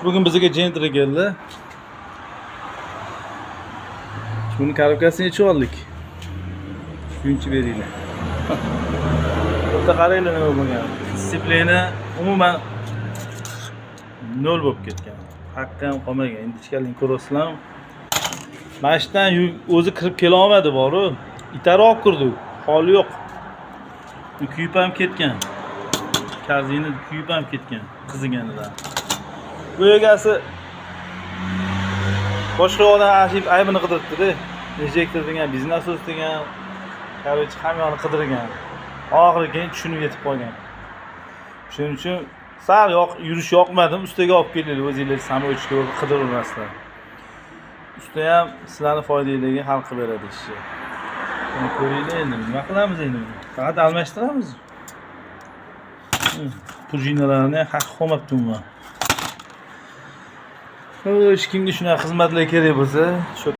Bugün bizga Gentra keldi. Buni korobkasini yechib oldik. Shuncha beringlar. Bitta qaranglar nima bo'lgan. Disiplina umuman nol bo'lib ketgan. Haqqi ham qolmagan. Endi ichkarini ko'rasizlar. Mashinadan o'zi kirib kela olmadi boru. Itarib kirdi. Holi yo'q. Kuyib ham ketgan. Kazini kuyib ham ketgan qiziganidan. Bu egasi boshqa odam ashib aybini qidiribdi-da. Injektor degan, biznes so'z degan, korоче, hammani qidirgan. Oxiri keyin tushunib yetib qolgan. Shuning uchun sal yurish yoqmadim, ustiga olib kelinglar, o'zingizlar samochka qidirmasdan. Usta ham sizlarning foydangizga hal qilib beradi ishni. Buni ko'ringlar endi, nima qilamiz endi? Faqat almashtiramiz. Prujinalarni haq qolmabdi umuman. Hech kimga shunaqa xizmatlar kerak bo'lsa,